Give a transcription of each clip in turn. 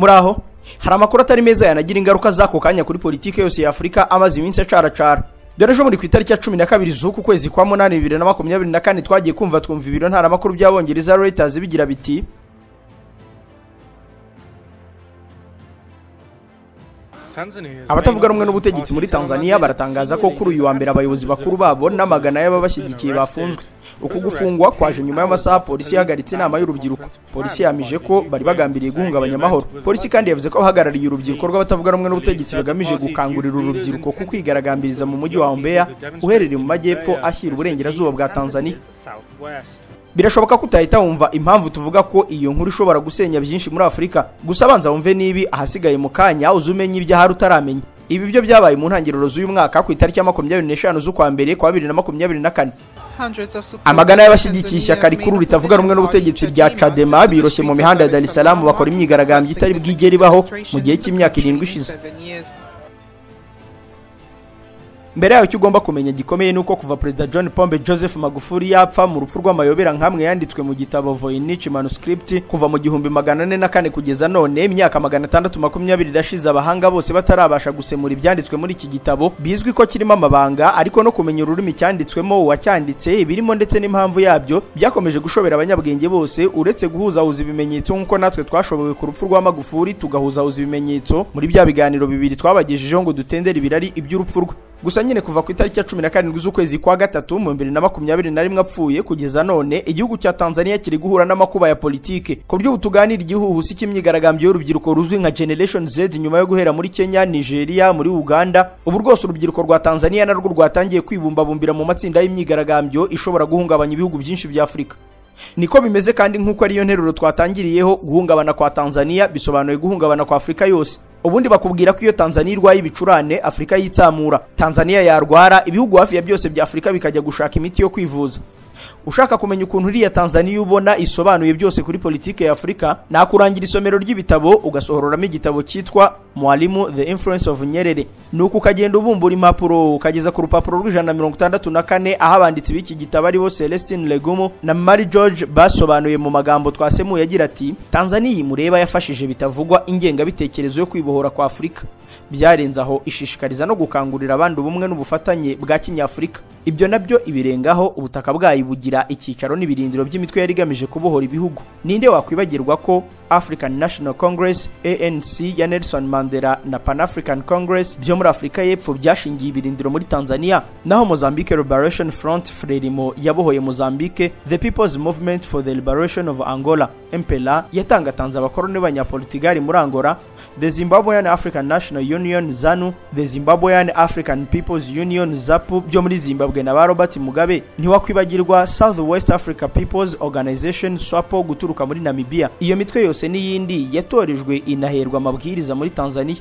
Muraho hari amakuru atari meza yanagira ingaruka zako kanya kuri politiki yose ya Afrika amaze iminsi acaracara. Dore ejo muri ku itariki ya 12 z'uku kwezi kwa 8 2024 twagiye kumva ibiro ntara makuru by'abongereza Reuters bigira biti abatavuga rumwe n'ubutegetsi muri Tanzania baratangaza ko kuri uyu wa mbere abayobozi bakuru babo n'amagana y'ababashyigikiye bafunzwe. Uku gufungwa kwaje nyuma y'amasaha polisi yahagaritse inama y'urubyiruko. Polisi yamije ko bari bagambiriye guhungabanya amahoro. Polisi kandi yavuze ko hagarariye urubyiruko rw'abatavuga rumwe n'ubutegetsi bagamije gukangurira urubyiruko ku kwigaragambiriza mu mujyi wa Mbeya uherereye mu majyepfo ashyira uburengerazuba bwa Tanzania. Birashoboka ko utahita wumva impamvu tuvuga ko iyo nkuru ishobora gusenya byinshi muri Afrika. Gusa banza wumve nibi ahasigaye mu kanya uzumenye ibyahari utaramenya. Ibi byo byabaye mu ntangiriro z'uyu mwaka ku itariki ya 25 z'ukwa mbere kwa 2024. Amagana y'abashyigikiye ishyaka rikuru ritavuga rumwe n'ubutegetsi rya Chadema biroshye mu mihanda ya Dar es Salaam bakora imyigaragambyo itari bwigere ibaho mu gihe cy'imyaka 7 ishize. Mbere yaho ugomba kumenya gikomeye nuko kuva President John Pombe Joseph Magufuli yapfa mu rupfu rw'amayobera nkamwe yanditswe mu gitabo Voynich manuscript kuva mu 1404 kugeza none imyaka 620 irashize abahanga bose batarabasha gusemura ibyanditswe muri iki gitabo bizwi ko kirimo amabanga ariko no kumenya ururimi cyanditswemo uwacyanditse ibirimo ndetse n'impamvu yabyo byakomeje gushobera abanyabwenge bose uretse guhuzahuza ibimenyetso nkuko natwe twashoboye ku rupfu rwa Magufuli tugahuzahuza ibimenyetso muri bya biganiro bibiri twabagejejeho ngo dutendere ibirari iby'urupfu rwe. Gusa nyine kuva ku itariki ya 17 z'ukwezi kwa gatatu mu 2021 apfuye kugeza none igihugu cya Tanzania kiri guhura n'amakuba ya politike. Ku buryo butuganira igihuhusi cy'imyigaragambyo y'urubyiruko ruzwi nka Generation Z nyuma yo guhera muri Kenya, Nigeria, muri Uganda. Ubu rwose urubyiruko rwa Tanzania narwo rwatangiye kwibumbabumbira mu matsinda y'imyigaragambyo ishobora guhungabanya ibihugu byinshi bya Afrika. Niko bimeze kandi nkuko ariyo nteruro twatangiriyeho guhungabana kwa Tanzania bisobanuye guhungabana kwa Afrika yose. Ubundi bakubwira ko iyo Tanzania irwaye ibicurane Afrika yitsamura. Tanzania yarwara ibihugu hafi ya byose bya Afrika bikajya gushaka imiti yo kwivuza. Ushaka kumenya ukuntu iriya Tanzania ubona isobanuye byose kuri politike ya Afrika nakurangira isomero ry'ibitabo ugasohororamo igitabo cyitwa Mwalimu The Influence of Nyerere. Nuko ukagenda ubumbura impapuro ukageza ku rupapuro rw'164 aho abanditsi b'iki gitabo aribo Celestine Legumo na Mari George basobanuye mu magambo twasemuye agira ati Tanzania mureba yafashije bitavugwa ingenga bitekerezo yo kwibohora kwa Afrika. Byarenze aho ishishikariza no gukangurira abandi ubumwe n'ubufatanye bwa Kinyafrika. Ibyo nabyo ibirengaho ubutaka bwayi bugira icyicaro n'ibirindiro by'imitwe yari igamije kubohora ibihugu. Ninde wakwibagirwa ko African National Congress ANC ya Nelson Mandela na Pan African Congress byo muri Afrika y'Epfo byashingiye ibirindiro muri Tanzania, naho Mozambique Liberation Front Frelimo yabohoye Mozambique, The People's Movement for the Liberation of Angola MPLA yatangatanze abakoloni b'Abanyaportugal muri Angola, The Zimbabwean African National Union ZANU, The Zimbabwean African People's Union ZAPU byo muri Zimbabwe na Robert Mugabe. Ntiwakwibagirwa South West Africa People's Organization SWAPO guturuka muri Namibia. Iyo mitwe yose n'iyindi yatorejwe inaherwa amabwiriza muri Tanzania.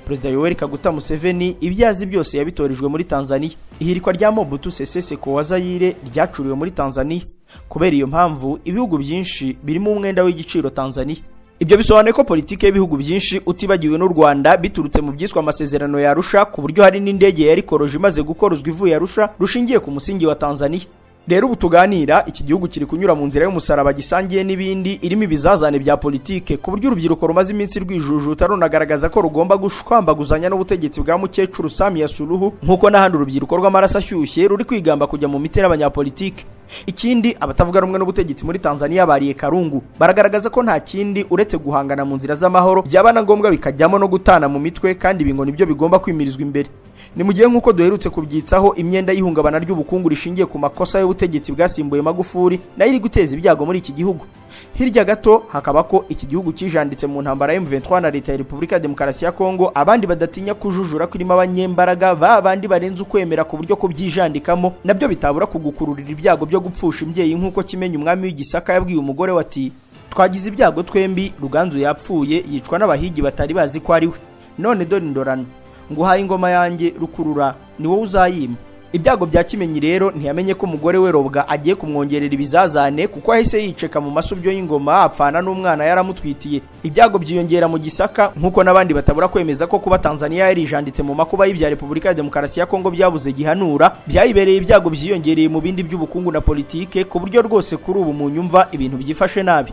President Yoweri Kaguta Museveni ibyazi byose yabitorejwe muri Tanzania. Ihirikwa rya Mobutu Sese Seko wa Zaire ryacuriwe muri Tanzania. Kubera iyo mpamvu ibihugu byinshi birimo umwenda w'igiciro Tanzania. Ibyo bisobanuye ko politike y'ibihugu byinshi utibagiwe n'u Rwanda biturutse mu byiswa amasezerano ya Arusha ku buryo hari n'indege yari koroje imaze gukorozwa ivuye Arusha rushingiye ku musingi wa Tanzania. Rero ubutuganira iki gihugu kiri kunyura mu nzira y'umusaraba gisangiye n'ibindi irimo ibizazane bya politike ku buryo urubyiruko rumaze iminsi rwijujuta runagaragaza ko rugomba gushwambaguzanya n'ubutegetsi bwa mukecuru Samia Suluhu nkuko n'ahandi urubyiruko rw'amaraso ashyushye ruri kwigamba kujya mu mitsi y'abanyapolitike. Ikindi abatavuga rumwe n'ubutegetsi muri Tanzania bariye karungu baragaragaza ko nta kindi uretse guhangana mu nzira z'amahoro byabana ngombwa bikajyamo no gutana mu mitwe kandi ibingo nibyo bigomba kwimirizwa imbere. Ni mu gihe nkuko duherutse kubyitsaho imyenda y'ihungabana ry'ubukungu rishingiye ku makosa y'ubutegetsi bwasimbuye Magufuli nayo iri guteza ibyago muri iki gihugu. Hirya gato hakaba ko iki gihugu kijanditse mu ntambara ya M23 na leta ya Republika Demokarasi ya Kongo, abandi badatinya kujujura kurimo abanyembaraga babandi barenze ukwemera ku buryo ko byijandikamo nabyo bitabura kugukururira ibyago byo gupfusha imbyeyi nkuko Kimenyi umwami w'Igisaka yabwiye umugore wati twagize ibyago twembi, Ruganzu yapfuye yicwa n'abahigi batari bazi ko ari we, none dore indorano nguhaye ingoma yanjye rukurura ni wowe uzayima. Ibyago bya Kimenyi rero ntiyamenye ko umugore we Robwa agiye kumwongerera ibizazane kuko ahise yiceka mu masubyo y'ingoma apfana n'umwana yaramutwitiye. Ibyago byiyongera mu Gisaka nkuko nabandi batabura kwemeza ko kuba Tanzania yari ijanditse mu makuba y'ibya Republika ya Demokarasi ya Kongo byabuze gihanura byayibereye ibyago byiyongereye mu bindi by'ubukungu na politike ku buryo rwose kuri ubu mu nyumva ibintu byifashe nabi.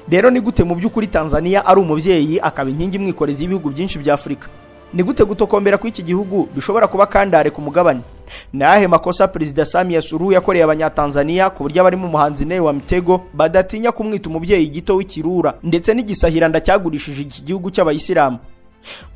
Rero ni gute mu by'ukuri Tanzania ari umubyeyi akaba inkingi mwikorezi y'ibihugu byinshi bya Afrika? Ni gute gutokombera kw'iki gihugu bishobora kuba kandare ku mugabane? Nahe makosa Perezida Samia Suluhu yakoreye abanyatanzania ku buryo abari mu muhanzi ne wa Mitego badatinya kumwita umubyeyi gito w'ikirura ndetse n'igisahiranda cyagurishije iki gihugu cy'abayisilamu.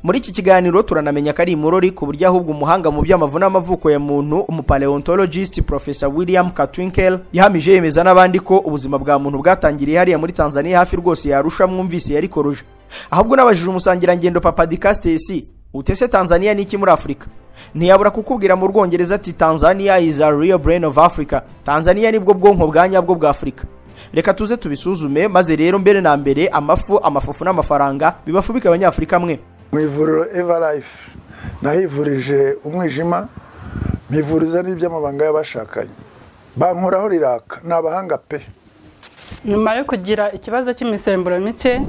Muri iki kiganiro turanamenya ko ari imurori ku buryo ahubwo umuhanga mu by'amavu n'amavuko ya muntu umupaleontologist Professor William Katwinkel yahamije yemeza n'abandi ko ubuzima bwa muntu bwatangiriye hariya muri Tanzania hafi rwose yarusha mwumvise yarikoroje. Ahubwo nabajije umusangirangendo Papa Dicastesi utese Tanzania ni iki muri Afrika? Ntiyabura kukubwira mu Rwongereza ati Tanzania is a real brain of Africa. Tanzania nibwo bwonko bwa nyabwo bwa Afrika. Reka tuze tubisuzume maze rero mbere na mbere amafufu n'amafaranga bibafubika abanyafrika mwe. Imvururu Everlife nahivurije umwijima mpivuriza n'iby'amabanga y'abashakanye bankoraho riraka n'abahanga pe. Nyuma yo kugira ikibazo cy'imisemburo mike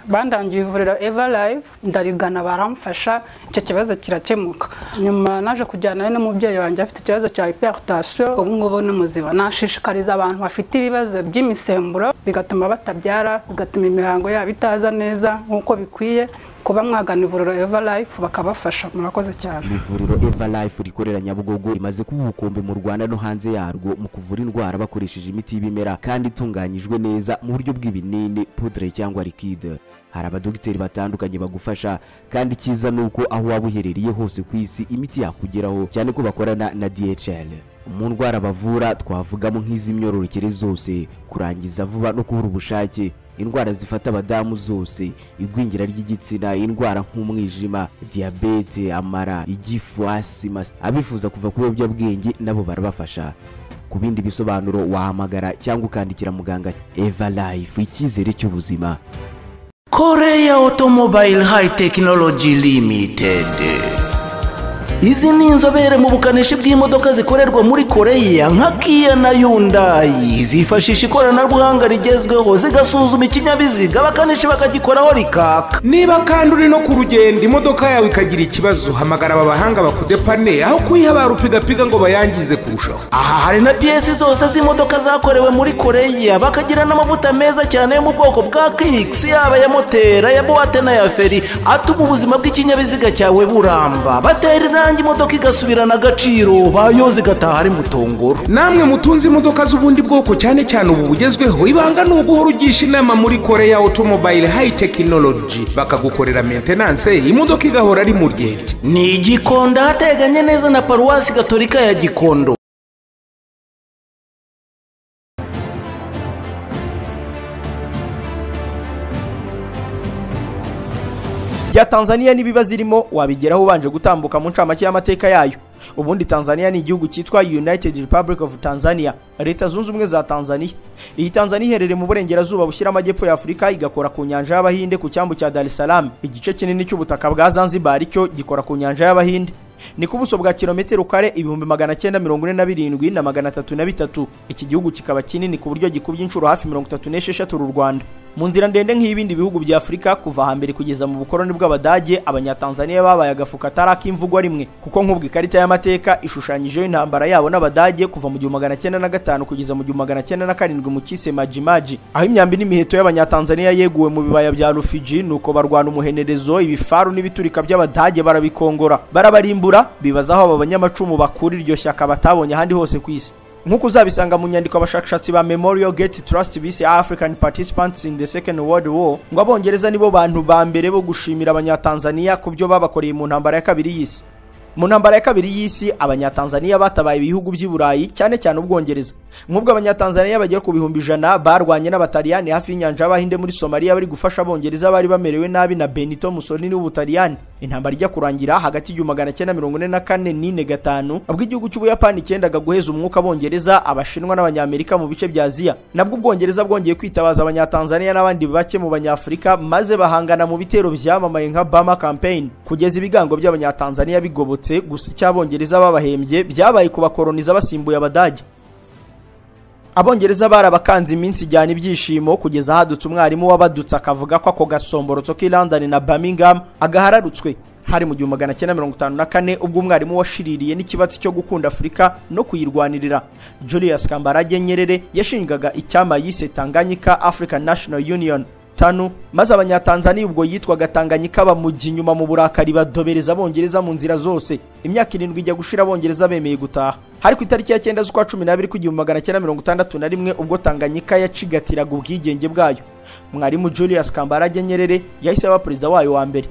bandangiye ivuriro Everlife ndarigana baramfasha icyo kibazo kirakemuka. Nyuma naje kujyana n'umubyeyi wanjye afite ikibazo cya hypertension ubu ngubu n'umuziba. Nashishikariza abantu bafite ibibazo by'imisemburo bigatuma batabyara bigatuma imihango yabo itaza neza nkuko bikwiye kuba mwagana ivuriro Everlife bakabafasha. Murakoze cyane. Ivuriro Everlife rikorera Nyabugogo rimaze kuba ubukombe mu Rwanda no hanze yarwo mu kuvura indwara bakoresheje imiti y'ibimera kandi itunganyijwe neza mu buryo bw'ibinini, poudre cyangwa liquide. Hari abadogiteri batandukanye bagufasha kandi kiza nuko aho waba uherereye hose ku isi imiti yakugeraho cyane ko bakorana na DHL. Mu ndwara bavura twavugamo nk'iz'imyororokere zose, kurangiza vuba no kubura ubushake, indwara zifata abadamu zose, igwingira ry'igitsina, indwara nk'umwijima, diabete, amara, igifu, asima. Abifuza kuva ku biyobyabwenge nabo barabafasha. Ku bindi bisobanuro wahamagara cyangwa ukandikira muganga. Everlife, icyizere cy'ubuzima. Korea Automobile High Technology Limited. Izi ni inzobere mu bukanishi bw'imodoka zikorerwa muri Korea nka Kia na Hyundai. Zifashisha ikoranabuhanga rigezweho zigasuzuma ikinyabiziga abakanishi bakagikoraho rikaka. Niba kandi uri no ku rugendo imodoka yawe ikagira ikibazo, hamagara abahanga bakudepane aho kuyiha barupiga ngo bayangize kurushaho. Aha hari na pièces zose z'imodoka zakorewe muri Korea, bakagira n'amavuta meza cyane yo mu bwoko bwa Kicks, yaba ya motera, ya boîte na ya feri, atuma ubuzima bw'ikinyabiziga cyawe buramba. Batera imodoka igasubirana agaciro, Yose gataha ari mutongoro. Namwe mutunze imodoka z'ubundi bwoko cyane cyane ubu bugezweho, ibanga no guhora ugisha inama muri Korea Automobile High Technology bakagukorera maintenance, imodoka igahora ari mu ryerye. Ni Gikondo hateganye neza na Paruwasi Gatolika ya Gikondo. Ya Tanzania nibibazo irimo wabigeraho ubanje gutambuka mu ncamake y'amateka yayo. Ubundi Tanzania ni igihugu cyitwa United Republic of Tanzania, Leta zunze ubumwe za Tanzania. Iyi Tanzania iherereye mu burengerazuba bushyira amajyepfo ya Afrika, igakora ku nyanja y'Abahinde ku cyambu cya Dar es Salaam. Igice kinini cy'ubutaka bwa Zanzibar cyo gikora ku nyanja y'Abahinde. Ni ku buso bwa kilometero kare 1947 na 303. Iki gihugu kikaba kinini ku buryo gikubye inshuro hafi 36 ru Rwanda. Mu nzira ndende nk'ibindi bihugu bya Afrika kuva hambere kugeza mu bukoroni bw'Abadage, abanyatanzania babaye agafuka tarakimvugwa rimwe, kuko nk'ubwo ikarita y'amateka ishushanyijeho intambara yabo n'Abadage kuva mu 1905 kugeza mu 1907 mu kise Majimaji, aho imyambi n'imiheto y'abanyatanzania yeguwe mu bibaya bya Rufiji, nuko barwana umuhenerezo, ibifaru n'ibiturika by'Abadage barabikongora, barabarimbura, bibazaho aba banyamacumu bakuri iryo shyaka batabonye ahandi hose ku isi. Nkuko uzabisanga mu nyandiko abashakashatsi ba Memorial Gate Trust bise African Participants in the Second World War, ngo Abongereza nibo bantu ba mbere bo gushimira abanyatanzania ku byo babakoreye mu ntambara ya kabiri y'isi. Mu ntambara ya kabiri y'isi abanyatanzania batabaye ibihugu by'i Burayi cyane cyane Ubwongereza. Nk'ubwo abanyatanzania bagera ku bihumbi 100 barwanye n'Abataliyani hafi y'inyanja y'Abahinde muri Somalia bari gufasha Abongereza bari bamerewe nabi na Benito Mussolini w'Ubutaliyani. Intambara ijya kurangira hagati y'1944 n'45 ubwo igihugu cy'Ubuyapani cyendaga guheza umwuka Abongereza, Abashinwa n'Abanyamerika mu bice bya Aziya. Nabwo Ubwongereza bwongeye kwitabaza abanyatanzania n'abandi bake mu Banyafrika, maze bahangana mu bitero byamamaye nka Bama campaign, kugeza ibigango by'abanyatanzania bigobotse. Gusa cy'Abongereza babahembye byabaye kubakoroniza basimbuye Abadage. Abongereza barabakanze iminsi ijyana ibyishimo kugeza hadutse umwarimu wabadutse akavuga ko ako gasomborotso k'i London na Birmingham agahararutswe. hari mu 1954 ubwo umwarimu washiririye n'ikibatsi cyo gukunda Afrika no kuyirwanirira Julius Kambarage Nyerere yashingaga icyama yise Tanganyika African National Union TANU, maze abanyatanzania ubwo yitwaga Tanganyika bamujya inyuma mu burakari badobereza abongereza mu nzira zose. Imyaka 7 ijya gushira abongereza bemeye gutaha. Hari ku itariki ya 9 z'ukwa 12 ku 1961 ubwo Tanganyika yacigatiraga ubwigenge bwayo. Mwarimu Julius Kambarage Nyerere yahise aba perezida wayo wa mbere.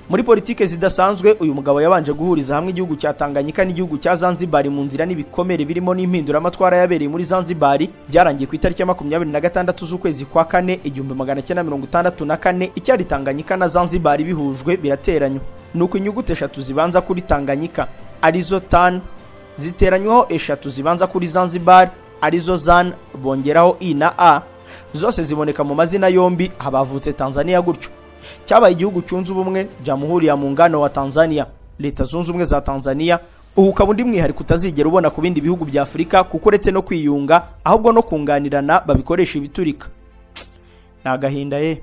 Muri politike zidasanzwe uyu mugabo yabanje guhuriza hamwe igihugu cya Tanganyika n'igihugu cya Zanzibar mu nzira n'ibikomere birimo n'impindura amatwara yabereye muri Zanzibar byarangiye ku itariki ya 26 z'ukwezi kwa 4 1964 icyari Tanganyika na Zanzibar bihujwe birateranywa. Nuko inyuguti 3 zibanza kuri Tanganyika arizo TAN ziteranywaho 3 zibanza kuri Zanzibar arizo ZAN bongeraho I na A, zose ziboneka mu mazina yombi habavutse Tanzania gutyo. Cyabaye igihugu cyunze ubumwe Jamhuri ya Muungano wa Tanzania, Leta Zunze Ubumwe za Tanzania. Ubu kabundi mwihari kutazigera ubona ku bindi bihugu bya Afrika kuko uretse no kwiyunga ahubwo no kunganirana babikoresha ibiturika. Nagahinda ye.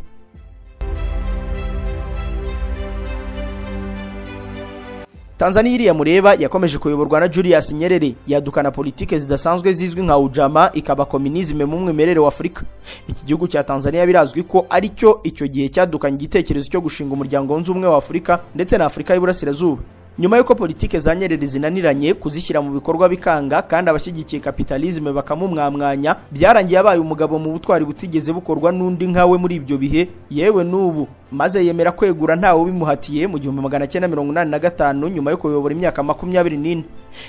Tanzania iriya mureba yakomeje kuyoborwa na Julius Nyerere, yadukana politike zidasanzwe zizwi nka ujama ikaba komunisme mu mwimerere wa Afrika. Iki gihugu cya Tanzania birazwi ko ari cyo icyo gihe cyadukanye igitekerezo cyo gushinga umuryango wunze ubumwe wa Afrika ndetse na Afrika y'Iburasirazuba. Nyuma yuko politike za Nyerere zinaniranye kuzishyira mu bikorwa bikanga kandi abashyigikiye kapitalisme bakamumwamwanya, byarangiye abaye umugabo mu butwari butigeze bukorwa n'undi nkawe muri ibyo bihe yewe n'ubu, maze yemera kwegura ntawe bimuhatiye mu 1985 nyuma yo kuyobora imyaka 24.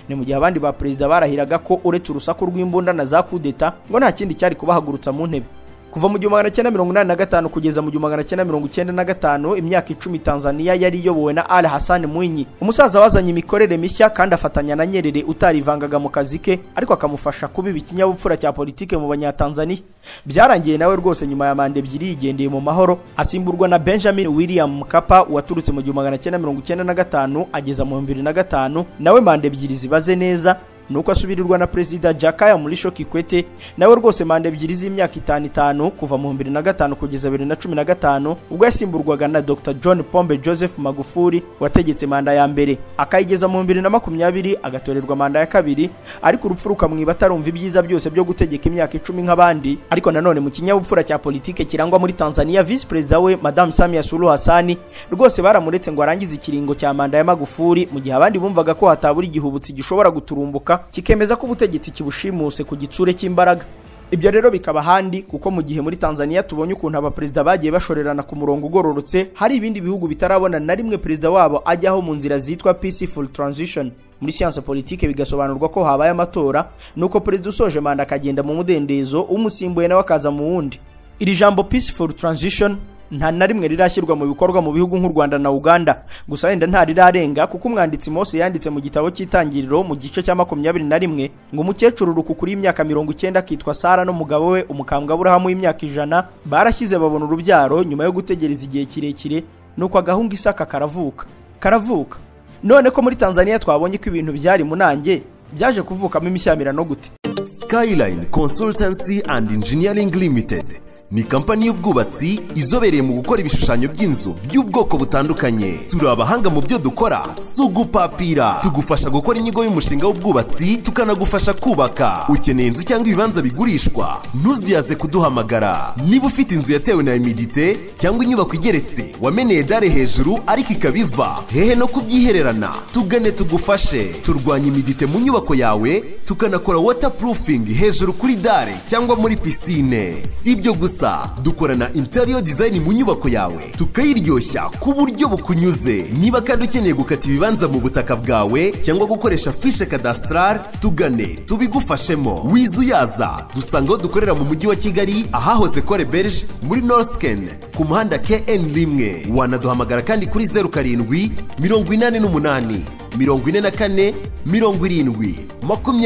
Ni mu gihe abandi ba president barahiraga ko uretse urusaku rw'imbunda na za kudeta ngo nta kindi cyari kubahagurutsa mu ntebe. Kuva mu 1985 kugeza mu 1995 imyaka 10 Tanzania yari iyobowe na Ali Hassan Mwinyi, umusaza wazanye imikorere mishya kandi afatanya na Nyerere utarivangaga mu kazi ke ariko akamufasha kubiba ikinyabupfura cya politike mu banyatanzania. Byarangiye nawe rwose nyuma ya manda 2 yigendeye mu mahoro asimburwa na Benjamin William Mkapa waturutse mu 1995 ageza mu 2005, nawe manda 2 zibaze neza. Nuko asubirirwa na President Jakaya Mrisho Kikwete nawe rwose manda 2 z'imyaka 5 kuva mu 2005 kugeza 2015 ubwo yasimburwaga na Dr. John Pombe Joseph Magufuli wategetse manda ya mbere akayigeza mu 2020 agatorerwa manda ya kabiri, ariko urupfu rukamwiba atarumva ibyiza byose byo gutegeka imyaka 10 nk'abandi. Ariko nanone mu kinyabupfura cya politike kirangwa muri Tanzania, Vice President we Madame Samia Suluhu Hassan rwose baramuretse ngo arangize ikiringo cya manda ya Magufuli, mu gihe abandi bumvaga ko hataburi igihubutsi gishobora guturumbuka kikemeza ko ubutegetsi kibushimuse ku gitsure cy'imbaraga. Ibyo rero bikaba handi kuko mu gihe muri Tanzania tubonye ukuntu aba president bagiye bashorerana ku murongo ugororotse, hari ibindi bihugu bitarabona na rimwe president wabo ajyaho mu nzira zitwa peaceful transition. Muri science politique bigasobanurwa ko habaye amatora nuko president usoje manda akagenda mu mudendezo umusimbuye nawe akaza mu wundi. Iri jambo peaceful transition nta na rimwe rirashyirwa mu bikorwa mu bihugu nk'u Rwanda na Uganda, gusa wenda nta rirarenga kuko umwanditsi Mose yanditse mu gitabo cy'itangiriro mu gice cya 21 ngo umukecuru rukukuri imyaka 90 kitwa Sara no mugabo we umukambwe Aburahamu y'imyaka 100 barashyize babona urubyaro nyuma yo gutegereza igihe kirekire, nuko agahunga Isaka karavuka. None ko muri Tanzania twabonye ko ibintu byari munange byaje kuvukamo imishyamirano gute? Skyline Consultancy and Engineering Limited ni kampani y'ubwubatsi izobereye mu gukora ibishushanyo by'inzu by'ubwoko butandukanye. Turi abahanga mu byo dukora, sugupapira. Tugufasha gukora inyigo y'umushinga w'ubwubatsi, tukanagufasha kubaka. Ukeneye inzu cyangwa ibibanza bigurishwa, ntuzuyaze kuduhamagara. Niba ufite inzu yatewe na humidite cyangwa inyubako igeretse wameneye dare hejuru ariko ikabiva, hehe no kubyihererana, tugane tugufashe. Turwanya humidite mu nyubako yawe, tukanakora waterproofing hejuru kuri dare cyangwa muri piscine. Sibyo gusa, dukorana interior design mu nyubako yawe tukayiryoshya ku buryo bukunyuze. Niba kandi ukeneye gukata ibibanza mu butaka bwawe cyangwa gukoresha fiche cadastral, tugane tubigufashemo. Wizuyaza dusangaho dukorera mu mujyi wa Kigali ahahoze Kore Berge muri Norsken ku muhanda KN1. Wanaduhamagara kandi kuri 07 88 44 70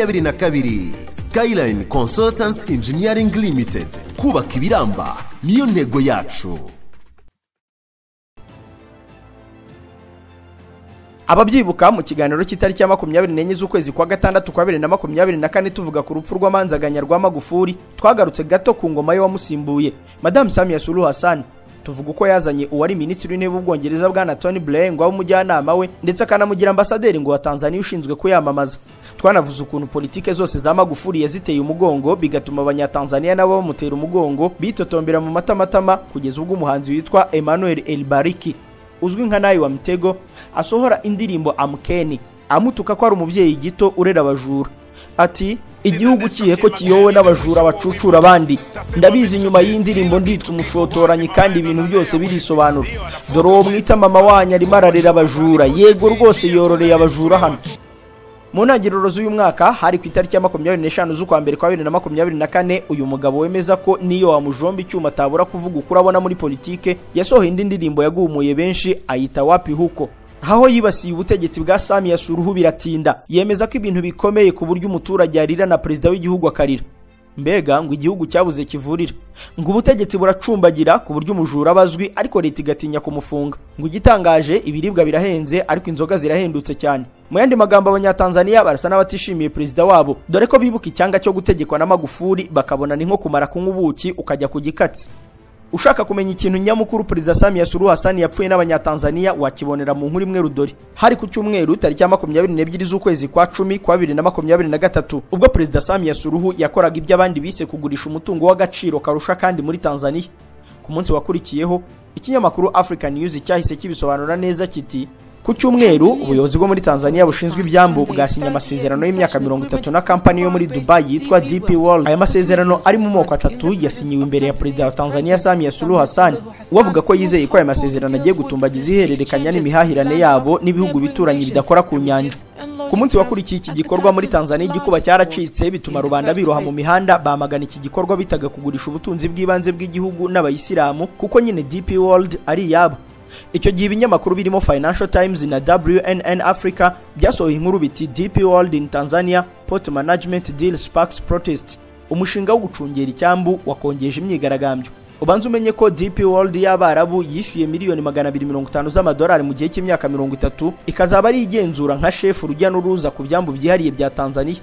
22. Skyline Consultants Engineering Limited, kubaka ibiramba niyo ntego yacu. Ababyibuka mu kiganiro cy'itariki ya 24 z'ukwezi kwa 6 kwa 2024 tuvuga ku rupfu rw'amanzaganya rwa Magufuli, twagarutse gato ku ngoma ye wamusimbuye Madame Samia Suluhu Hassan. tuvuga uko yazanye uwari minisitiri w'intebe w'Ubwongereza bwana Tony Blair ngo abe umujyanama we ndetse akanamugira ambasaderi ngo wa Tanzania ushinzwe kuyamamaza. Twanavuze ukuntu politike zose za Magufuli yaziteye umugongo bigatuma abanyatanzania nabo bamutera umugongo bitotombera mu matamatama kugeza ubwo umuhanzi witwa Emmanuel Elbariki uzwi nka Nayi wa Mtego asohora indirimbo Amkeni amutuka ko ari umubyeyi gito urera abajura. Ati igihugu kihe ko kiyowe n'abajura bacucura abandi, ndabizi nyuma y'indirimbo nditwa umushotoranyi kandi ibintu byose birisobanura. Dore uwo mwita mama wanyu arimo ararera abajura, yego rwose yororeye abajura hano. Mu ntangiriro z'uyu mwaka hari ku itariki ya 25 z'ukwa mbere kwa 2024 uyu mugabo wemeza ko niyo wamujomba icyuma atabura kuvuga ukuri abona muri politike yasohoye indi ndirimbo yagumuye benshi ayita Wapi Huko, aho yibasiye ubutegetsi bwa Samia Suluhu biratinda, yemeza ko ibintu bikomeye ku buryo umuturage arira na perezida w'igihugu akarira. Mbega ngo igihugu cyabuze kivurira, ngo ubutegetsi buracumbagira ku buryo umujura bazwi ariko leta igatinya kumufunga, ngo igitangaje ibiribwa birahenze ariko inzoga zirahendutse cyane. Mu yandi magambo abanyatanzania barasa n'abatishimiye perezida wabo, dore ko bibuka icyanga cyo gutegekwa na Magufuli bakabona ni nko kumara kunywa ubuki ukajya ku gikatsi. Ushaka kumenya ikintu nyamukuru perezida Samia Suluhu Hassan yapfuye n'abanyatanzania wakibonera mu nkuru imwe rudori. Hari ku cyumweru tariki ya 22 z'ukwezi kwa 10 kwa 2023 ubwo perezida Samia Suluhu yakoraga ibyo abandi bise kugurisha umutungo w'agaciro karusha kandi muri Tanzania. Ku munsi wakurikiyeho ikinyamakuru Africa News cyahise kibisobanura neza kiti ku cyumweru ubuyobozi bwo muri Tanzania bushinzwe ibyambu bwasinye amasezerano y'imyaka 30 na kampani yo muri Dubai yitwa DP World. Aya masezerano ari mu moko atatu yasinyiwe imbere ya perezida wa Tanzania Samia Suluhu Hassan, wavuga ko yizeye ko aya masezerano agiye gutumbagiza ihererekanya n'imihahirane yabo n'ibihugu bituranye bidakora ku nyanja. Ku munsi wakurikiye iki gikorwa muri Tanzania igikuba cyaracitse bituma rubanda biroha mu mihanda bamagana iki gikorwa bitaga kugurisha ubutunzi bw'ibanze bw'igihugu n'abayisilamu kuko nyine DP World ari yabo. Icyo gihe ibinyamakuru birimo Financial Times na WNN Africa byasohoye inkuru biti DP World in Tanzania Port Management Deal Sparks Protest, umushinga wo gucungera icyambu wakongeje imyigaragambyo. Ubanza umenye ko DP World y'Abarabu yishyuye miliyoni 250 z'amadolari mu gihe cy'imyaka 30 ikazaba ari igenzura nka chef urujya n'uruza ku byambu byihariye bya Tanzania.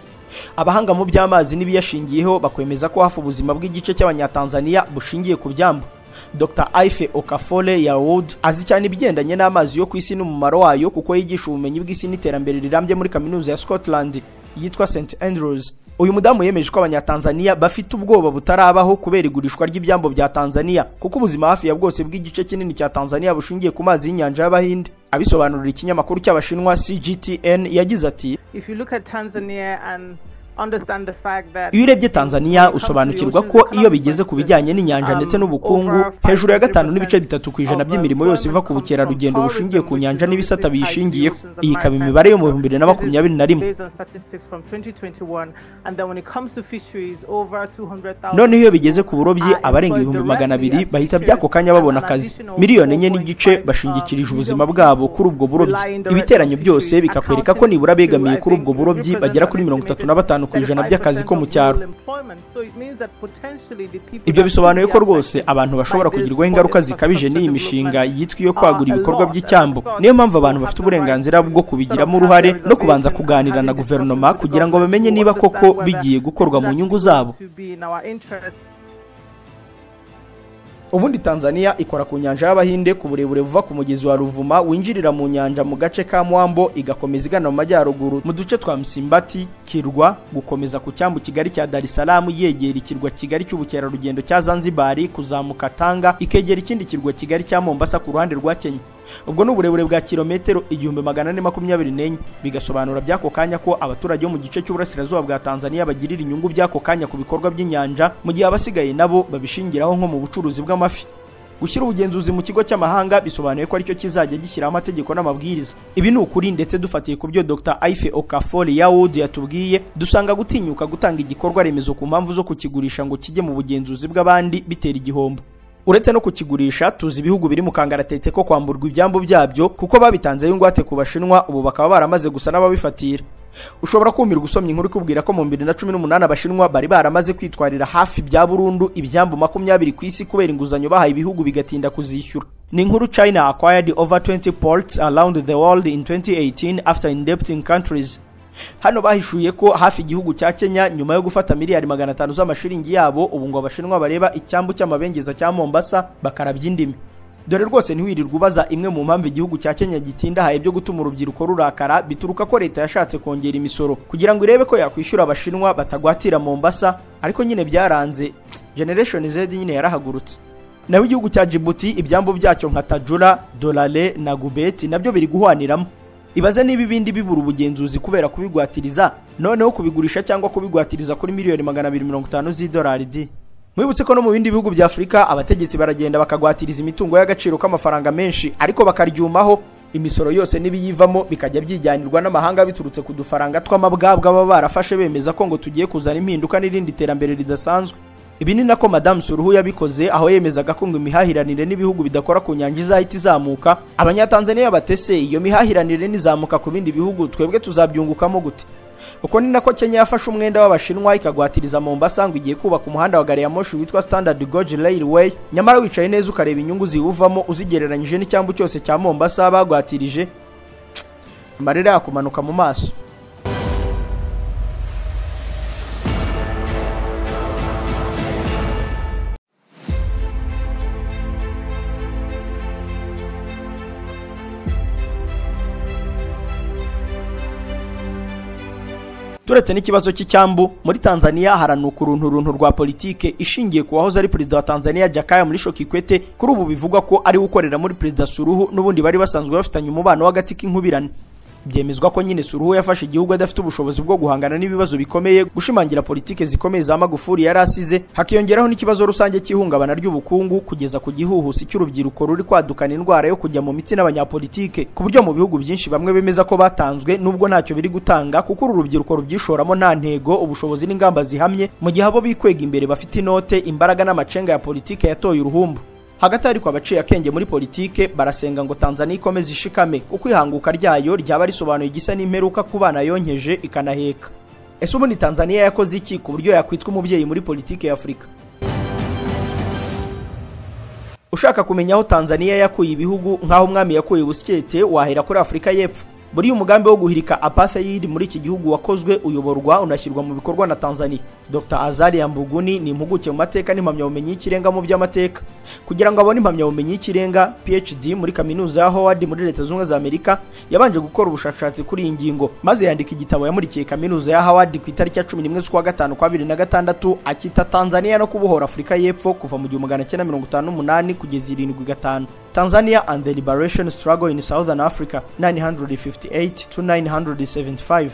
Abahanga mu by'amazi n'ibiyashingiyeho bakwemeza ko hafu ubuzima bw'igice cy'abanyatanzania bushingiye ku byambu. Dr. Aife Okafole Yawood azi cyane ibigendanye n'amazi yo ku isi n'umumaro wayo kuko yigisha ubumenyi bw'isi n'iterambere rirambye muri kaminuza ya Scotland yitwa St Andrews. Uyu mudamu yemeje ko abanyatanzania bafite ubwoba butarabaho kubera igurishwa ry'ibyambo bya Tanzania kuko ubuzima hafi ya bwose bw'igice kinini cya Tanzania bushingiye ku mazi y'inyanja y'Abahinde. Abisobanurira ikinyamakuru cy'Abashinwa CGTN yagize ati If you look at Tanzania and iyo urebye Tanzania usobanukirwa ko iyo bigeze ku bijyanye n'inyanja ndetse n'ubukungu hejuru ya 5.3% by'imirimo yose iva ku bukerarugendo bushingiye ku nyanja n'ibisata biyishingiyeho. Iyi ikaba imibare yo mu 2021. None iyo bigeze ku burobyi abarenga 200,000 bahita byako kanya babona akazi. Miliyoni 4 bashingikirije ubuzima bwabo kuri ubwo burobyi. Ibiteranyo byose bikakwereka ko nibura begamiye kuri ubwo burobyi bagera kuri 35 kwijana by'akazi ko mu cyaro. Ibyo bisobanuye ko rwose abantu bashobora kugirwaho ingaruka zikabije n'iyi mishinga yitwa iyo kwagura ibikorwa by'icyambu. Niyo mpamvu abantu bafite uburenganzira bwo kubigiramo uruhare no kubanza kuganira na guverinoma kugira ngo bamenye niba koko bigiye gukorwa mu nyungu zabo. Ubundi Tanzania ikora ku nyanja y'Abahinde ku burebure buva ku mugezi wa Ruvuma winjirira mu nyanja mu gace ka Mwambo igakomeza igana mu majyaruguru mu duce twa Msimbati, Kirwa, gukomeza ku cyambu Kigali cya Dar es Salaam yegera ikirwa Kigali cy'ubukerarugendo cya Zanzibar kuzamuka Tanga ikegera ikindi kirwa Kigali cya Mombasa ku ruhande rwa Kenya. Ubwo n'uburebure bwa kilometero 1424 bigasobanura byako kanya ko abaturage bo mu gice cy'uburasirazuba bwa Tanzania bagirira inyungu byako kanya ku bikorwa by'inyanja mu gihe abasigaye nabo babishingiraho nko mu bucuruzi bw'amafi. Gushyira ubugenzuzi mu kigo cy'amahanga bisobanuye ko aricyo kizajya gishyiraho amategeko n'amabwiriza. Ibi ni ukuri ndetse dufatiye ku byo Dr. Aife Okafole Yawood yatubwiye, dusanga gutinyuka gutanga igikorwa remezo ku mpamvu zo kukigurisha ngo kijye mu bugenzuzi bw'abandi bitera igihombo. Uretse no kukigurisha tuzi ibihugu biri mu kangaratete ko kwamburwa ibyambo byabyo kuko babitanzeyo ingwate ku Bashinwa ubu bakaba baramaze gusa n'ababifatira. Ushobora kumirwa usomye inkuru ikubwira ko mu 2018 Abashinwa bari baramaze kwitwarira hafi bya burundu ibyambo 20 ku isi kubera inguzanyo bahaye ibihugu bigatinda kuzishyura. Ni inkuru China acquired over 20 ports around the world in 2018 after indebting countries. Hano bahishuye ko hafi igihugu cya Kenya nyuma yo gufata miliyari 500 z'amashiringi yabo ubu ngo Abashinwa bareba icyambu cy'amabengeza cya Mombasa bakarabya indimi. dore rwose ntiwirirwa ubaza imwe mu mpamvu igihugu cya Kenya gitindahaye byo gutuma urubyiruko rurakara bituruka ko leta yashatse kongera imisoro kugira ngo irebe ko yakwishyura abashinwa batagwatira Mombasa, ariko nyine byaranze. Generation Z nyine yarahagurutse. Nawe igihugu cya Djibouti ibyambo byacyo nka Tajura, Dolale na Gubeti nabyo biri guhwaniramo. Ibaze niba ibindi bibura ubugenzuzi kubera kubigwatiriza, noneho kubigurisha cyangwa kubigwatiriza kuri miliyoni 250 z'idolari di. Mwibutse ko no mu bindi bihugu bya Afrika abategetsi baragenda bakagwatiriza imitungo y'agaciro k'amafaranga menshi, ariko bakaryumaho imisoro yose n'ibiyivamo bikajya byijyanirwa n'amahanga biturutse ku dufaranga tw'amabwabwa baba barafashe bemeza ko ngo tugiye kuzana impinduka n'irindi terambere ridasanzwe. Ibi ni nako Madame Suruhu yabikoze aho yemezaga ko ngo imihahiranire n'ibihugu bidakora ku nyanja izahita izamuka. Abanyatanzania batese iyo mihahiranire nizamuka ku bindi bihugu twebwe tuzabyungukamo gute? Uko ni nako Kenya yafashe umwenda w'abashinwa ikagwatiriza Mombasa ngo igiye kubaka umuhanda wa gari ya moshi witwa Standard Gauge Railway, nyamara wicaye neza ukareba inyungu ziwuvamo uzigereranyije n'icyambu cyose cya Mombasa bagwatirije, amarira yakumanuka mu maso. Turetse n'ikibazo cy'icyambu, muri Tanzania haranuka urunturuntu rwa politike ishingiye ku wahoze ari perezida wa Tanzania Jakaya Mrisho Kikwete. Kuri ubu bivugwa ko ari gukorera muri perezida Suruhu n'ubundi bari basanzwe bafitanye umubano w'agati k'inkubirane. Byemezwa ko nyine Suruhu yafashe igihugu adafite ubushobozi bwo guhangana n'ibibazo bikomeye, gushimangira politike zikomeye za Magufuli yari asize, hakiyongeraho n'ikibazo rusange cy'ihungabana ry'ubukungu kugeza ku gihuhusi cy'urubyiruko ruri kwadukana indwara yo kujya mu mitsi n'abanyapolitike, ku buryo mu bihugu byinshi bamwe bemeza ko batanzwe nubwo ntacyo biri gutanga, kuko uru rubyiruko rubyishoramo nta ntego, ubushobozi n'ingamba zihamye, mu gihe abo bikwega imbere bafite inote, imbaraga n'amacenga ya politike yatoye uruhumbu. Hagati ariko abaciye akenge muri politike barasenga ngo Tanzania ikomeze ishikame, kuko ihanguka ryayo ryaba risobanuye igisa n'imperuka ku bana yonkeje ikanaheka. Ese ubundi Tanzania yakoze iki ku buryo yakwitwa umubyeyi muri politike ya Afrika? Ushaka kumenya aho Tanzania yakuye ibihugu nk'aho umwami yakuye ubusyete, wahera kuri Afrika y'Epfo. Buri umugambi wo guhirika apartheid muri iki gihugu wakozwe, uyoborwa unashyirwa mu bikorwa na Tanzania. Dr. Azali Mbuguni ni impuguke mu mateka n'impamyabumenyi y'ikirenga mu by'amateka. Kugira ngo abone impamyabumenyi y'ikirenga PhD muri kaminuza ya Howard muri Leta Zunze za Amerika, yabanje gukora ubushakashatsi kuri iyi ngingo, maze yandika igitabo yamurikiye kaminuza ya Howard ku itariki ya 11 z'ukwa gatanu kwa 2006 akita Tanzania no kubohora Afrika y'Epfo kuva mu 1958 kugeza 75. Tanzania and the Liberation Struggle in Southern Africa 958 to 975.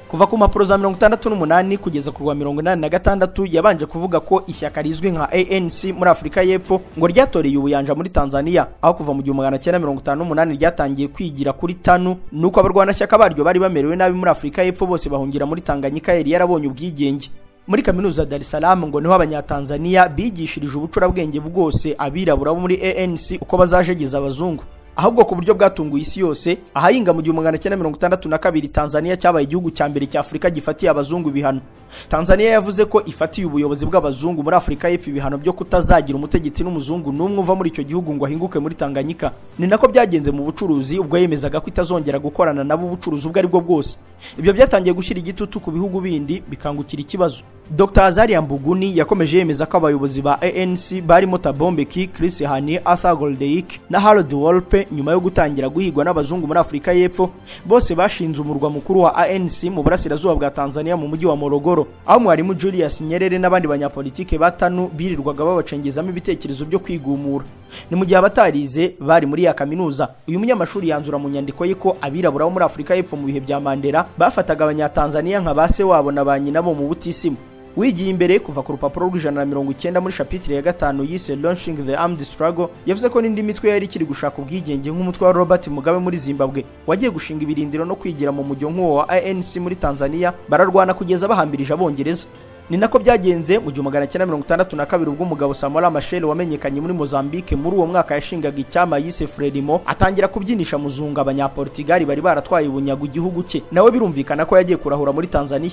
Kuva ku mpapuro za 68 kugeza ku rwa 86 yabanje kuvuga ko ishyaka rizwi nka ANC muri Afrika y'Epfo ngo ryatoreye ubuyanja muri Tanzania, aho kuva mu 1958 ryatangiye kwigira kuri TANU, nuko abarwanashyaka baryo bari bamerewe nabi muri Afrika y'Epfo bose bahungira muri Tanganyika yari yarabonye ubwigenge. Muri kaminuza Dar es Salaam ngo niho abanyatanzania bigishirije ubucurabwenge bwose abirabura bo muri ANC uko bazajegeza abazungu, ahubwo ku buryo bwatunguye isi yose. Ahayinga mu 1962 Tanzania cyabaye igihugu cya mbere cya Afrika gifatiye abazungu ibihano. Tanzania yavuze ko ifatiye ubuyobozi bw'abazungu muri Afrika y'Epfo ibihano byo kutazagira umutegetsi n'umuzungu n'umwe uva muri icyo gihugu ngo ahinguke muri Tanganyika. Ni nako byagenze mu bucuruzi, ubwo yemezaga ko itazongera gukorana nabo ubucuruzi ubwo ari bwo bwose. Ibyo byatangiye gushyira igitutu ku bihugu bindi bikangukira ikibazo. Dr. Azali Mbuguni yakomeje yemeza ko abayobozi ba ANC barimo Thabo Mbeki, Chris Hani, Arthur Goldeik na Harold Wolpe nyuma yo gutangira guhigwa n'abazungu muri Afrika y'Epfo, bose bashinze umurwa mukuru wa ANC mu burasirazuba bwa Tanzania mu mujyi wa Morogoro, aho mwarimu Julius Nyerere n'abandi banyapolitike batanu birirwaga babacengezamo ibitekerezo byo kwigumura. Ni mu gihe abatarize bari muri ya kaminuza. Uyu munyamashuri yanzura mu nyandiko ye ko abirabura bo muri Afrika y'Epfo mu bihe bya Mandela bafataga abanyatanzania nka base wabo na banyina bo mu butisimu. Wigiye imbere kuva ku rupapuro rw'190 muri chapitre ya 5 yise Launching the Armed Struggle, yavuze ko n'indi mitwe yari kiri gushaka ubwigenge nk'umutwe wa Robert Mugabe muri Zimbabwe wagiye gushinga ibirindiro no kwigira mu mujyo nk'uwo wa ANC muri Tanzania, bararwana kugeza bahambirije abongereza. Ni nako byagenze mu 1962 ubwo umugabo Samora Machel wamenyekanye muri Mozambique muri uwo mwaka yashingaga icyama yise Frelimo, atangira kubyinisha muzunga abanyaportugali bari baratwaye ubunyago igihugu cye, nawe birumvikana ko yagiye kurahura muri Tanzania.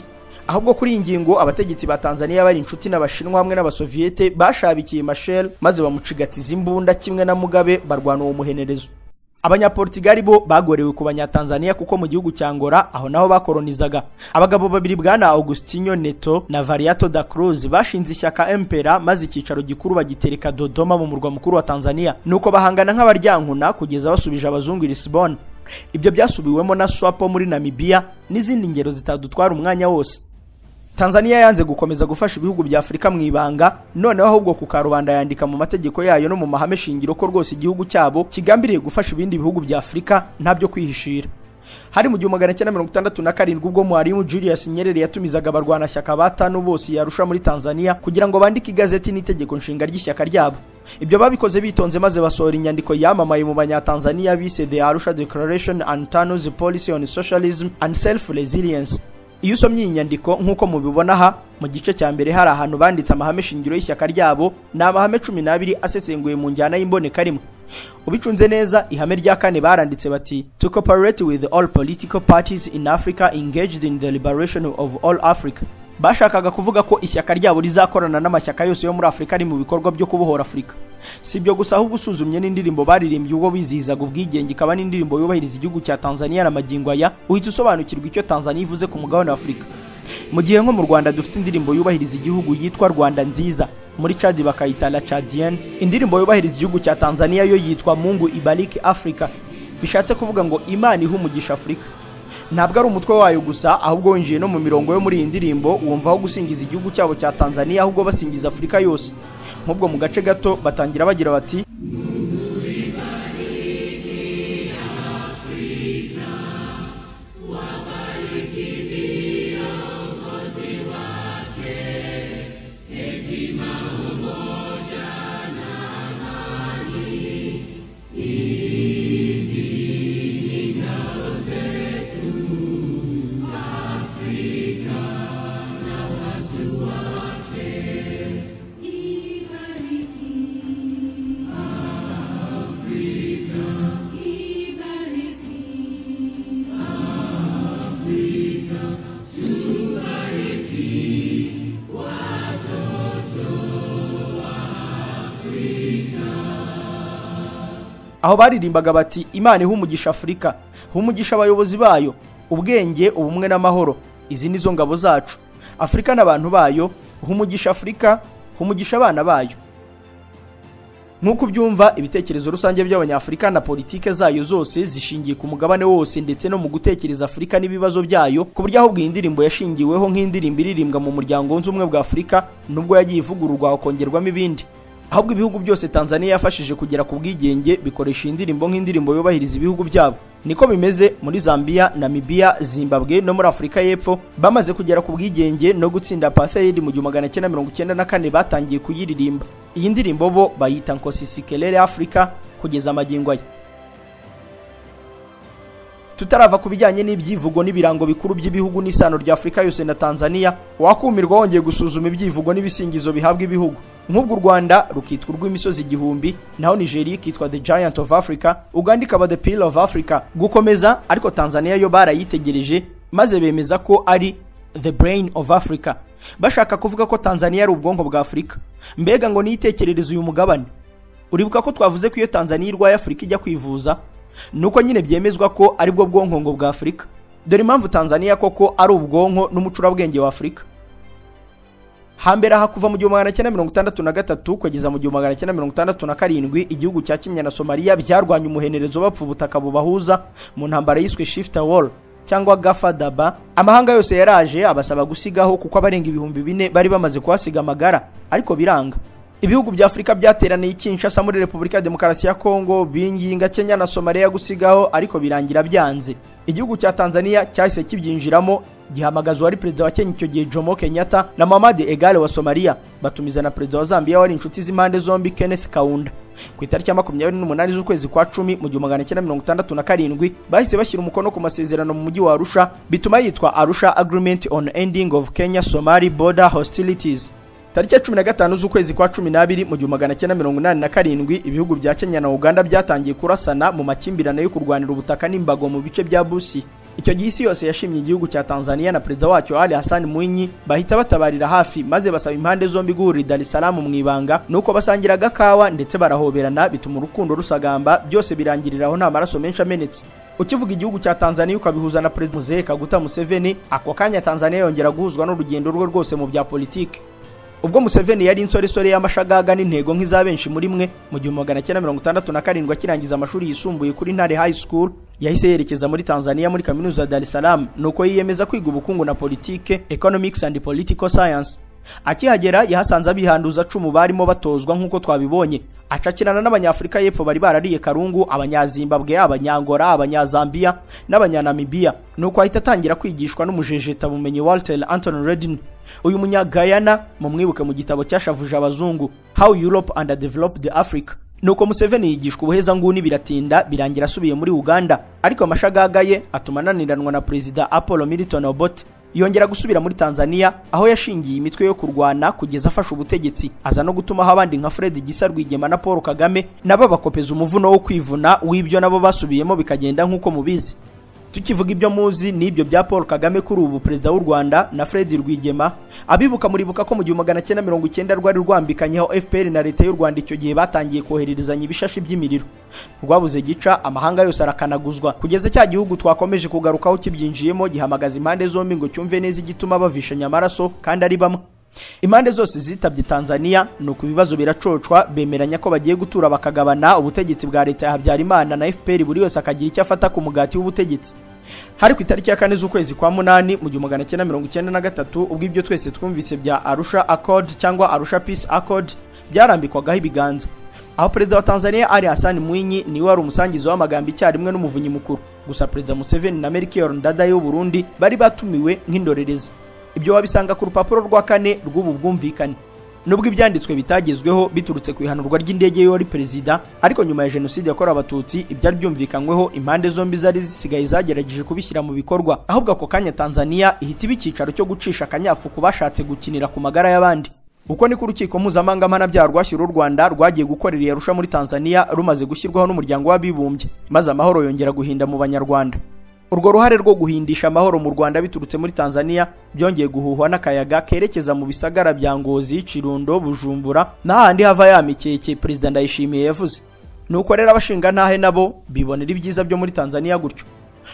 Ahubwo kuri iyi ngingo abategetsi ba Tanzania bari inshuti n'abashinwa hamwe n'abasoviete bashabikiye Machel maze bamucigatiza imbunda kimwe na Mugabe barwana uwo muhenerezo. Abanyaportugali bo bagorewe ku banyatanzania kuko mu gihugu cya Angola aho naho bakolonizaga. Abagabo babiri bwana Augustinho Neto na Variato da Cruz bashinze ishyaka MPR maze icyicaro gikuru bagitereka Dodoma mu murwa mukuru wa Tanzania, nuko bahangana nk'abaryankuna kugeza basubije abazungu Lisbon. Ibyo byasubiwemo na Swapo muri Namibia n'izindi ngero zitadutwara umwanya wose. Tanzania yanze gukomeza gufasha ibihugu bya Afrika mu ibanga, noneho ahubwo ku karubanda yandika mu mategeko yayo no mu mahame shingiro ko rwose igihugu cyabo kigambiriye gufasha ibindi bihugu bya Afrika ntabyo kwihishira. Hari mu 1967 ubwo Mwalimu Julius Nyerere yatumizaga abarwanashyaka batanu bose yarusha muri Tanzania kugira ngo bandike igazeti n'itegeko nshinga ry'ishyaka ryabo. Ibyo babikoze bitonze maze basohora inyandiko yamamaye mu banyatanzania bise The Arusha Declaration and Tanu's Policy on Socialism and Self-Resilience. Iyo usomye iyi nyandiko nk'uko mubibona aha mu gice cya mbere hari ahantu banditse amahame shingiro y'ishyaka ryabo n'amahame 12 asesenguye mu njyana y'imboneka rimwe. Ubicunze neza ihame rya kane baranditse bati to cooperate with all political parties in Africa engaged in the liberation of all Africa. Bashakaga kuvuga ko ishyaka ryabo rizakorana n'amashyaka yose yo muri Afrika ari mu bikorwa byo kubohora Afrika. Sibyo gusa ahubwo usuzumye n'indirimbo baririmbye ubwo bizizaga ubwigenge ikaba n'indirimbo yubahiriza igihugu cya Tanzania na magingo aya, uhita usobanukirwa icyo Tanzania ivuze ku mugabane wa Afrika. Mu gihe nko mu Rwanda dufite indirimbo yubahiriza igihugu yitwa Rwanda nziza, muri Chad bakayita La Chadienne. Indirimbo yubahiriza igihugu cya Tanzania yo yitwa Mungu ibariki Afrika, bishatse kuvuga ngo Imana ihe umugisha Afrika. Ntabwo ari umutwe wayo gusa ahubwo winjiye no mu mirongo yo muri iyi ndirimbo wumvaho gusingiza igihugu cyabo cya Tanzania ahubwo basingiza Afrika yose. Nk'ubwo mu gace gato batangira bagira bati aho baririmbaga bati Imana ihe umugisha Afrika, umugisha abayobozi bayo, ubwenge, ubumwe n'amahoro, izi nizo ngabo zacu. Afrika n'abantu bayo, umugisha Afrika, umugisha abana bayo. Nkuko byumva ibitekerezo rusange by'abanyafrika na politike zayo zose zishingiye ku mugabane wose ndetse no mu gutekereza Afrika n'ibibazo byayo, ku buryo ahubwo indirimbo yashingiweho nk'indirimbo iririmbwa mu muryango wunze ubumwe bwa Afrika nubwo yagiye ivugururwa kongerwamo ibindi. Ahubwo ibihugu byose Tanzania yafashije kugera ku bwigenge bikoresha indirimbo nk'indirimbo yubahiriza ibihugu byabo. Niko bimeze muri Zambia, Namibia, Zimbabwe no muri Afrika y'Epfo bamaze kugera ku bwigenge no gutsinda apartheid mu 1994 batangiye kuyiririmba. Iyi ndirimbo bo bayita Nkosisikelele Afrika kugeza amagingo aya. Tutarava kubijyanye n'ibyivugo n'ibirango bikuru by'ibihugu n'isano rya Afrika yose na Tanzania, wakumirwa wongeye gusuzuma ibyivugo n'ibisingizo bihabwa ibihugu. Nk'ubwo Rwanda rukitwa rw'imisozi igihumbi, naho Nigeria ikitwa the Giant of Africa, Uganda ikaba the Pearl of Africa. Gukomeza ariko Tanzania yo barayitegereje maze bemeza ko ari the Brain of Africa, bashaka kuvuga ko Tanzania ari ubwonko bwa Afrika. Mbega ngo nitekerereze uyu mugabane. Uribuka ko twavuze ko iyo Tanzania irwaye Afrika ijya kwivuza, nuko nyine byemezwa ko ari bwo bwonko bwa Afrika. Dore impamvu Tanzania koko ari ubwonko n'umucurabwenge wa Afrika. Hambere aha kuva mu 1963 kugeza mu 1967 igihugu cya Kenya na Somalia byarwanya umuhenerezo bapfa ubutaka bubahuza mu ntambara yiswe Shifter Wall cyangwa Gafa Daba. Amahanga yose yaraje abasaba gusigaho kuko abarenga 4,000 bari bamaze kuhasiga amagara, ariko biranga. Ibihugu bya Afrika byateraniye Kinshasa muri Republika ya Demokarasi ya Kongo binginga Kenya na Somalia gusigaho, ariko birangira byanze. Igihugu cya Tanzania cyahise kibyinjiramo gihamagazwa ari perezida wa Kenya icyo gihe Jomo Kenyatta na Mamadi Egale wa Somalia, batumiza na perezida wa Zambia wari inshuti z'impande zombi Kenneth Kaunda. Ku itariki ya 28 z'ukwezi kwa 10 mu 1967 bahise bashyira umukono ku masezerano mu mujyi wa Arusha, bituma yitwa Arusha Agreement on Ending of Kenya-Somali Border Hostilities. Tariki ya 15 z'ukwezi kwa 12 mu 1987 ibihugu bya Kenya na Uganda byatangiye kurasana mu makimbirane yo kurwanira ubutaka n'imbago mu bice bya Busi. icyo gihe isi yose yashimye igihugu cya Tanzania na perezida wacyo Ali Hassan Mwinyi bahita batabarira hafi maze basaba impande zombi guhurira Dar es Salaam mu ibanga nuko basangira agakawa ndetse barahoberana bituma urukundo rusagamba byose birangiriraho nta maraso menshi amenetse. Ukivuga igihugu cya Tanzania ukabihuza na President Mzee Kaguta Museveni, ako kanya Tanzania yongera guhuzwa n'urugendo rwe rwose mu bya politiki. Ubwo Museveni yari insoresore y'amashagaga n'intego nk'iza benshi muri mwe mu 1967 akirangiza amashuri yisumbuye kuri Ntare High School, yahise yerekeza muri Tanzania muri kaminuza ya Dar es Salaam nuko yiyemeza kwiga ubukungu na politike, economics and political science. Akihagera yahasanze abihanduza 10 barimo batozwa nk'uko twabibonye, acakirana n'abanyafrika y'epfo bari barariye karungu, abanyazimbabwe, abanyangora, abanyazambia n'abanyanamibia, nuko ahita atangira kwigishwa n'umujejeta bumenyi Walter Anton Redden. Uyu munyagayana mu mwibuke mu gitabo cyashavuje abazungu How Europe Underdeveloped Africa. Nuko Museveni yigishwa ubuheza nguni biratinda birangira asubiye muri Uganda, ariko amashagaga ye atuma ananiranwa na Perezida Apollo Milton Obote. Yongera gusubira muri Tanzania aho yashingiye imitwe yo kurwana kugeza afasha ubutegetsi, aza no gutuma abandi nka Fred Gisa Rwigema na Paul Kagame nabo bakopeza umuvuno wo kwivuna w'ibyo nabo basubiyemo bikagenda nk'uko mubizi. Tukivuga ibyo muzi n'ibyo bya Paul Kagame kuri ubu perezida w'u Rwanda na Fred Rwigema, abibuka muribuka ko mu 1990 rwari rwambikanyeho FPR na leta y'u Rwanda icyo gihe batangiye kohererezanya ibishashi by'imiriro. Rwabuze gica amahanga yose arakanaguzwa kugeza cya gihugu twakomeje kugarukaho kibyinjiyemo gihamagaza impande zombi ngo cyumve neza igituma bavishanya amaraso kandi ari bamwe. Impande zose zitabye Tanzania nuko ibibazo biracocwa bemeranya ko bagiye gutura bakagabana ubutegetsi bwa leta ya Habyarimana na FPR buri wese akagira icyo afata ku mugati w'ubutegetsi. Hari ku itariki ya 4 z'ukwezi kwa 8 mu 1993 ubwo ibyo twese twumvise bya Arusha Accord cyangwa Arusha Peace Accord byarambikwagaho ibiganza, aho perezida wa Tanzania Ali Hassan Mwinyi niwe wari umusangizo w'amagambo icyarimwe n'umuvunyi mukuru. Gusa perezida Museveni na Melchior Ndadaye y'u Burundi bari batumiwe nk'indorerezi. Ibyo wabisanga ku rupapuro rwa 4 rw'ubu bwumvikane. Nubwo ibyanditswe bitagezweho biturutse ku ihanurwa ry'indege y'ori perezida, ariko nyuma ya jenoside yakorewe abatutsi ibyari byumvikanyweho impande zombi zari zisigaye zagerageje kubishyira mu bikorwa, ahubwo ako kanya Tanzania ihita ibikicaro cyo gucisha akanyafu kubashatse gukinira ku magara y'abandi. Uko ni ku rukiko mpuzamahanga mpanabyaha rwashyira u Rwanda rwagiye gukorera Arusha muri Tanzania rumaze gushyirwaho n'umuryango w'abibumbye, maze amahoro yongera guhinda mu Banyarwanda. Urwo ruhare rwo guhindisha amahoro mu Rwanda biturutse muri Tanzania byongeye guhuhwa n'akayaga kerekeza mu bisagara bya Ngozi, Kirundo, Bujumbura n'ahandi hava ya mikeke Perezida Ndayishimiye yavuze. Nuko rero abashinga ntahe nabo bibonera ibyiza byo muri Tanzania gutyo.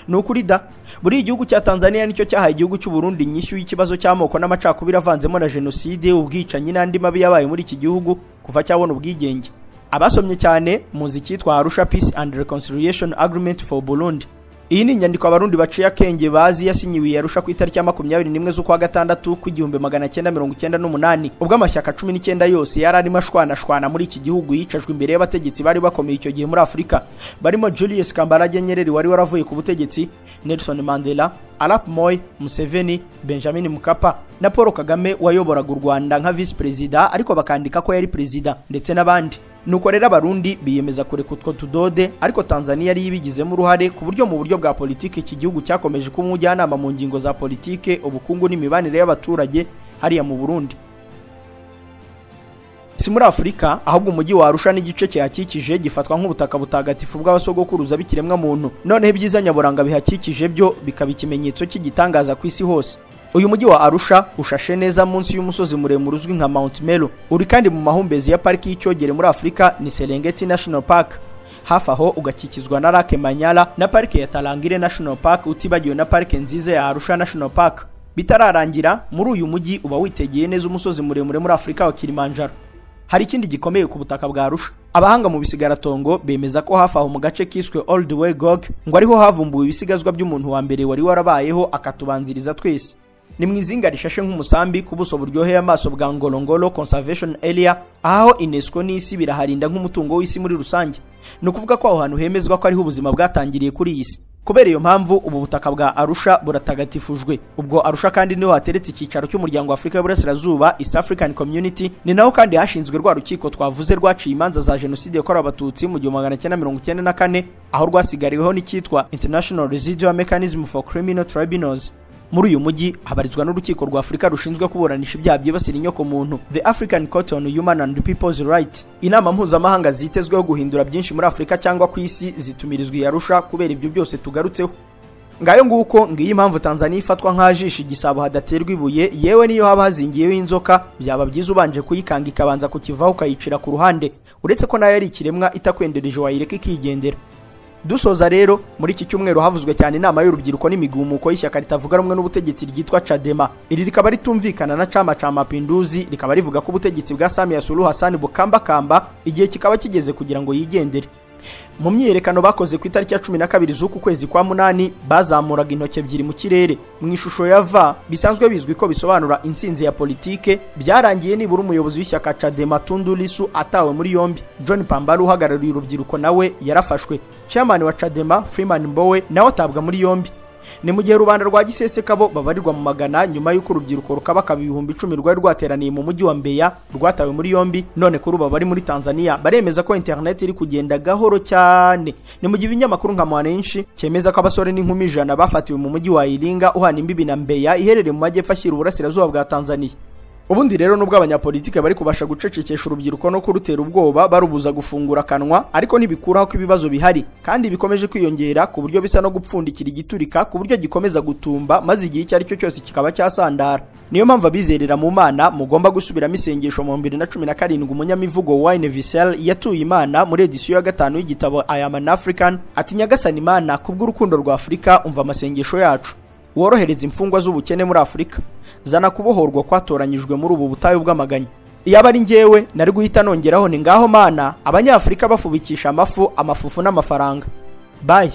Nukuri da buri igihugu cya Tanzania nicyo cyahaye igihugu cy'u Burundi inyishyu y'ikibazo cy'amoko n'amacakubiri avanzemo na jenoside, ubwicanyi n'andi mabi yabaye muri iki gihugu kuva cyabona ubwigenge. Abasomye cyane muziki twa Arusha Peace and Reconciliation Agreement for Burundi. Iyi ni inyandiko abarundi baciye akenge bazi yasinyiwe Arusha ku itariki ya 21 z'ukwa gatandatu ku 1998 ubwo amashyaka 19 yose yararimo ashwana muri iki gihugu yicajwe imbere y'abategetsi bari bakomeye icyo gihe muri Afrika, barimo Julius Kambarage Nyerere wari waravuye ku butegetsi, Nelson Mandela, Arap Moi, Museveni, Benjamin Mkapa na Paul Kagame wayoboraga u Rwanda nka vice president ariko bakandika ko yari president ndetse n'abandi. Nuko rero abarundi biyemeza kureka utwo tudode, ariko Tanzania yari ibigizemo uruhare ku buryo mu buryo bwa politike iki gihugu cyakomeje kuba umujyanama mu ngingo za politike, ubukungu n'imibanire y'abaturage hariya mu Burundi. Si muri Afrika ahubwo umujyi wa Arusha n'igice cyahakikije gifatwa nk'ubutaka butagatifu bw'abasogokuruza bikiremwa muntu, noneho ibyiza nyaburanga bihakikije byo bikaba ikimenyetso cy'igitangaza ku isi hose. Uyu mujyi wa Arusha ushashe neza munsi y'umusozi muremure uzwi nka Mount Meru, uri kandi mu mahumbezi ya pariki y'icyogere muri Afrika ni Serengeti National Park. Hafi aho ugakikizwa na Lake Manyara na parike ya Tarangire National Park, utibagiwe na parike nziza ya Arusha National Park. Bitararangira muri uyu mujyi uba witegeye neza umusozi muremure muri Afrika wa Kilimanjaro. Hari ikindi gikomeye ku butaka bwa Arusha. Abahanga mu bisigaratongo bemeza ko hafi aho mu gace kiswe Old Way Gog ngo ariho havumbuwe ibisigazwa by'umuntu wa mbere wari warabayeho akatubanziriza twese. Ni mwizinga rishashe nk'umusambi ku buso buryoheye amaso bwa Ngorongoro Conservation Area, aho UNESCO n'isi biraharinda nk'umutungo w'isi muri rusange. No kuvuga ko aho hantu hemezwa ko ariho ubuzima bwatangiriye kuri iyi si. Kubera iyo mpamvu ubu butaka bwa Arusha buratagatifujwe. Ubwo Arusha kandi niho hateretse icyicaro cy'umuryango wa Afrika y'Uburasirazuba, East African Community, ni naho kandi hashinzwe rwa rukiko twavuze rwaciye imanza za jenoside yakorewe abatutsi mu 1994, aho rwasigariweho n'icyitwa International Residual Mechanism for Criminal Tribunals. Muri uyu mujyi habarizwa n'urukiko rwa Afrika rushinzwe kuburanisha ibyaha byibasira inyoko muntu, The African Court on Human and People's Rights. Inama mpuzamahanga zitezweho guhindura byinshi muri Afrika cyangwa ku isi zitumirizwa i Arusha kubera ibyo byose tugarutseho. ngayo nguko ngiyi impamvu Tanzania ifatwa nk'ajisha igisabo hadaterwa ibuye, yewe niyo haba hazingiyeho inzoka byaba byiza ubanje kuyikanga ikabanza kukivaho ukayicira ku ruhande, uretse ko nayo ari ikiremwa itakwendereje wayireka ikigendera. Dusoza rero, muri iki cyumweru havuzwe cyane inama y'urubyiruko n'imigumuko y'ishyaka ritavuga rumwe n'ubutegetsi ryitwa Chadema. Iri rikaba ritumvikana na Chama cha Mapinduzi, rikaba rivuga ko ubutegetsi bwa Samia Suluhu Hassan bukamba igihe kikaba kigeze kugira ngo yigendere. Mu myiyerekano bakoze ku itariki ya 12 z'uku kwezi kwa munani, bazamuraga intoke ebyiri mu kirere mu ishusho ya V bisanzwe bizwi ko bisobanura intsinzi ya politike. Byarangiye nibura umuyobozi w'ishyaka Chadema Tundu Lissu atawe muri yombi. John Pambalu uhagarariye urubyiruko nawe yarafashwe. Chairman wa Chadema Freeman Mbowe nawe atabwa muri yombi. Ni mu gihe rubanda rwa Giseseka bo babarirwa mu magana nyuma y'uko urubyiruko rukabaka 10,000 rwari rwateraniye mu mujyi wa Mbeya rwatawe muri yombi. None kuri ubu bari muri Tanzania baremeza ko internet iri kugenda gahoro cyane. Ni mu gihe ibinyamakuru nka Mwananchi cyemeza ko abasore n'inkumi 100 bafatiwe mu mujyi wa Iringa uhana imbibi na Mbeya iherereye mu majyepfo ashyira uburasirazuba bwa Tanzania. Ubundi rero nubwo abanyapolitike bari kubasha gucecekesha urubyiruko no kurutera ubwoba barubuza gufungura kanwa, ariko ntibikuraho ko ibibazo bihari kandi bikomeje kwiyongera ku buryo bisa no gupfundikira igiturika ku buryo gikomeza gutumba maze igihe icyo ari cyo cyose kikaba cyasandara. Niyo mpamvu abizerera mu Mana mugomba gusubiramo isengesho mu 2017 umunyamivugo Wayne Vissel yatuye Imana muri edisiyo ya 5 y'igitabo I Am an African, ati Nyagasani Imana kubw'urukundo rwa Afrika umva amasengesho yacu, worohereza imfungwa z'ubukene muri Afrika, zana kubohorwa kwatoranyijwe muri ubu butayu bw'amaganya. Iyaba ari njyewe nari guhita nongeraho ni ngaho Mana abanyafrika bafubikisha amafufu n'amafaranga. Bye.